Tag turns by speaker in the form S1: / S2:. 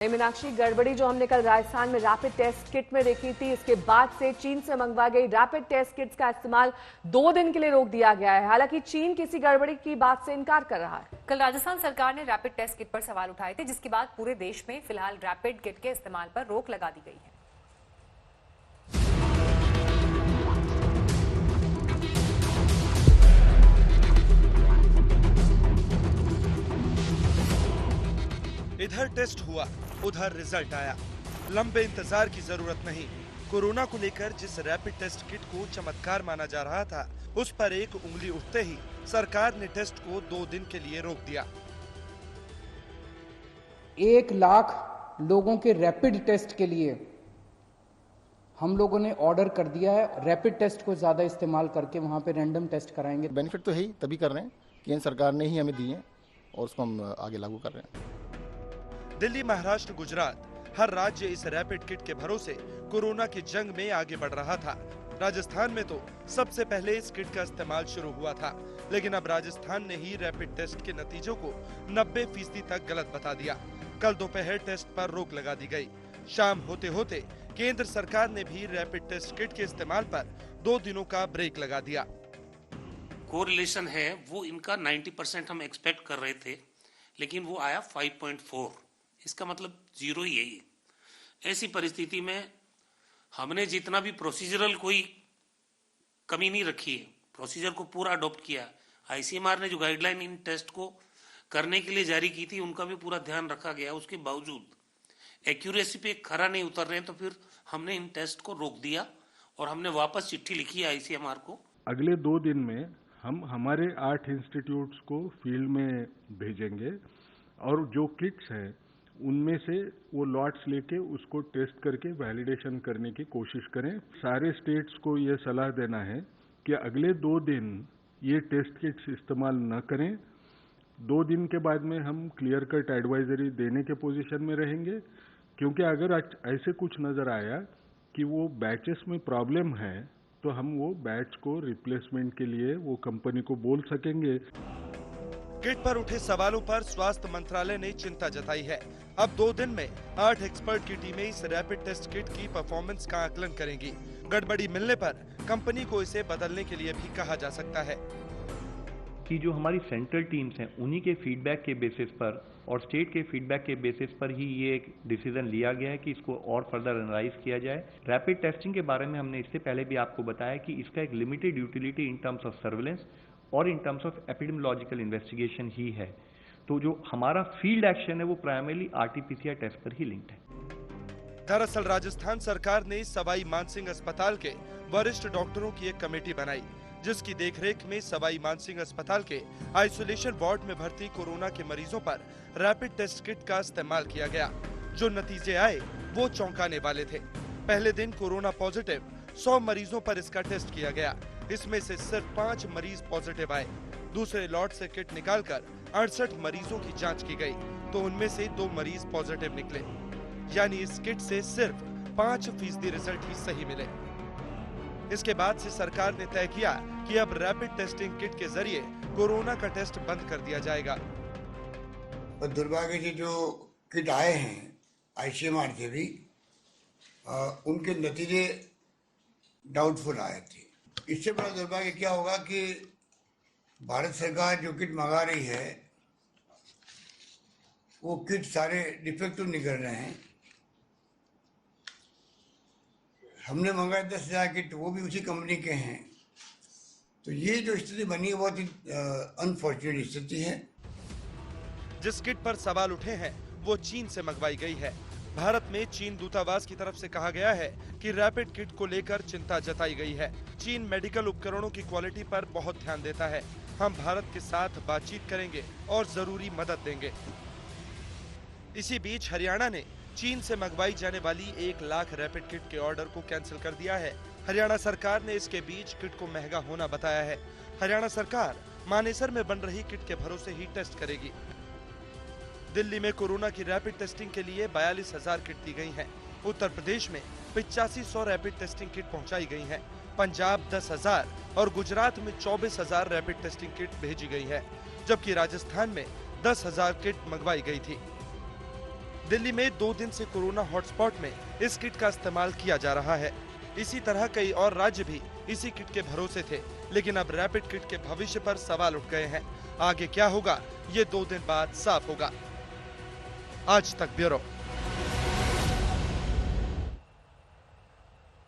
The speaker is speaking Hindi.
S1: मीनाक्षी, गड़बड़ी जो हमने कल राजस्थान में रैपिड टेस्ट किट में देखी थी, इसके बाद से चीन से मंगवा गई रैपिड टेस्ट किट्स का इस्तेमाल 2 दिन के लिए रोक दिया गया है। हालांकि चीन किसी गड़बड़ी की बात से इनकार कर रहा है।
S2: कल राजस्थान सरकार ने रैपिड टेस्ट किट पर सवाल उठाए थे, जिसके बाद पूरे देश में फिलहाल रैपिड किट के इस्तेमाल पर रोक लगा दी गई है।
S3: इधर टेस्ट हुआ, उधर रिजल्ट आया। लंबे इंतजार की जरूरत नहीं। कोरोना को लेकर जिस रैपिड टेस्ट किट को चमत्कार माना जा रहा था, उस पर एक उंगली उठते ही सरकार ने टेस्ट को 2 दिन के लिए रोक दिया।
S4: 1 लाख लोगों के रैपिड टेस्ट के लिए हम लोगों ने ऑर्डर कर दिया है। रैपिड टेस्ट को ज्यादा इस्तेमाल करके वहां पे रैंडम टेस्ट कराएंगे।
S5: बेनिफिट तो है ही, तभी कर रहे हैं। केंद्र सरकार ने ही हमें दिए और उसको हम आगे लागू कर रहे हैं।
S3: दिल्ली, महाराष्ट्र, गुजरात, हर राज्य इस रैपिड किट के भरोसे कोरोना की जंग में आगे बढ़ रहा था। राजस्थान में तो सबसे पहले इस किट का इस्तेमाल शुरू हुआ था, लेकिन अब राजस्थान ने ही रैपिड टेस्ट के नतीजों को 90% तक गलत बता दिया। कल दोपहर टेस्ट पर रोक लगा दी गई। शाम होते होते केंद्र सरकार ने भी रैपिड टेस्ट किट के इस्तेमाल पर 2 दिनों का ब्रेक लगा दिया।
S6: कोरिलेशन है वो इनका 90% हम एक्सपेक्ट कर रहे थे, लेकिन वो आया 5.4। इसका मतलब 0 ही है। ऐसी परिस्थिति में हमने जितना भी प्रोसीजरल कोई कमी नहीं रखी है, प्रोसीजर को पूरा अडॉप्ट किया। आईसीएमआर ने जो गाइडलाइन इन टेस्ट को करने के लिए जारी की थी, उनका भी पूरा ध्यान रखा गया। उसके बावजूद एक्यूरेसी पे खरा नहीं उतर रहे हैं, तो फिर हमने इन टेस्ट को रोक दिया और हमने वापस चिट्ठी लिखी है आईसीएमआर को।
S7: अगले 2 दिन में हम हमारे 8 इंस्टीट्यूट्स को फील्ड में भेजेंगे और जो किट्स हैं उनमें से वो लॉट्स लेके उसको टेस्ट करके वैलिडेशन करने की कोशिश करें। सारे स्टेट्स को ये सलाह देना है कि अगले 2 दिन ये टेस्ट किट्स इस्तेमाल न करें। 2 दिन के बाद में हम क्लियर कट एडवाइजरी देने के पोजीशन में रहेंगे, क्योंकि अगर ऐसे कुछ नजर आया कि वो बैचेस में प्रॉब्लम है तो हम वो बैच को रिप्लेसमेंट के लिए वो कंपनी को बोल सकेंगे।
S3: किट पर उठे सवालों पर स्वास्थ्य मंत्रालय ने चिंता जताई है। अब 2 दिन में 8 एक्सपर्ट की टीमें इस रैपिड टेस्ट किट की परफॉर्मेंस का आकलन करेंगी। गड़बड़ी मिलने पर कंपनी को इसे बदलने के लिए भी कहा जा सकता है।
S8: कि जो हमारी सेंट्रल टीम्स हैं, उन्हीं के फीडबैक के बेसिस पर और स्टेट के फीडबैक के बेसिस पर ही ये एक डिसीजन लिया गया है कि इसको और फर्दर एनालाइज किया जाए। रैपिड टेस्टिंग के बारे में हमने इससे पहले भी आपको बताया कि इसका एक limited utility in terms of surveillance और in terms of epidemiological investigation ही है। तो जो हमारा फील्ड एक्शन है वो प्राइमरली आरटी-पीसीआर टेस्ट पर ही लिंक्ड है।
S3: दरअसल राजस्थान सरकार ने सवाई मानसिंह अस्पताल के वरिष्ठ डॉक्टरों की एक कमेटी बनाई, जिसकी देखरेख में सवाई मानसिंह अस्पताल के आइसोलेशन वार्ड में भर्ती कोरोना के मरीजों पर रैपिड टेस्ट किट का इस्तेमाल किया गया। जो नतीजे आए वो चौंकाने वाले थे। पहले दिन कोरोना पॉजिटिव 100 मरीजों पर इसका टेस्ट किया गया। इसमें से सिर्फ 5 मरीज पॉजिटिव आए। दूसरे लॉट से किट निकालकर 68 मरीजों की जांच की गई, तो उनमें से 2 मरीज पॉजिटिव निकले। यानी इस किट से सिर्फ 5% रिजल्ट ही सही मिले। इसके बाद से सरकार ने तय किया कि अब रैपिड टेस्टिंग किट के जरिए कोरोना का टेस्ट बंद कर दिया जाएगा।
S9: दुर्भाग्य से जो किट आए हैं आईसीएमआर से भी उनके नतीजे डाउटफुल आए थे। इससे बड़ा दुर्भाग्य क्या होगा कि भारत सरकार जो किट मंगा रही है वो किट सारे डिफेक्टिव निकल रहे हैं। हमने मंगाए 10,000 किट, वो भी उसी कंपनी के हैं। तो ये जो स्थिति बनी है बहुत ही अनफॉर्चुनेट स्थिति है।
S3: जिस किट पर सवाल उठे हैं वो चीन से मंगवाई गई है। भारत में चीन दूतावास की तरफ से कहा गया है कि रैपिड किट को लेकर चिंता जताई गई है। चीन मेडिकल उपकरणों की क्वालिटी पर बहुत ध्यान देता है। हम भारत के साथ बातचीत करेंगे और जरूरी मदद देंगे। इसी बीच हरियाणा ने चीन से मंगवाई जाने वाली 1 लाख रैपिड किट के ऑर्डर को कैंसिल कर दिया है। हरियाणा सरकार ने इसके बीच किट को महंगा होना बताया है। हरियाणा सरकार मानेसर में बन रही किट के भरोसे ही टेस्ट करेगी। दिल्ली में कोरोना की रैपिड टेस्टिंग के लिए 42,000 किट दी गई हैं। उत्तर प्रदेश में 8500 रैपिड टेस्टिंग किट पहुंचाई गई हैं। पंजाब 10,000 और गुजरात में 24,000 रैपिड टेस्टिंग किट भेजी गई है, जबकि राजस्थान में 10,000 किट मंगवाई गई थी। दिल्ली में 2 दिन से कोरोना हॉटस्पॉट में इस किट का इस्तेमाल किया जा रहा है। इसी तरह कई और राज्य भी इसी किट के भरोसे थे, लेकिन अब रैपिड किट के भविष्य पर सवाल उठ गए हैं। आगे क्या होगा ये 2 दिन बाद साफ होगा। आज तक ब्यूरो।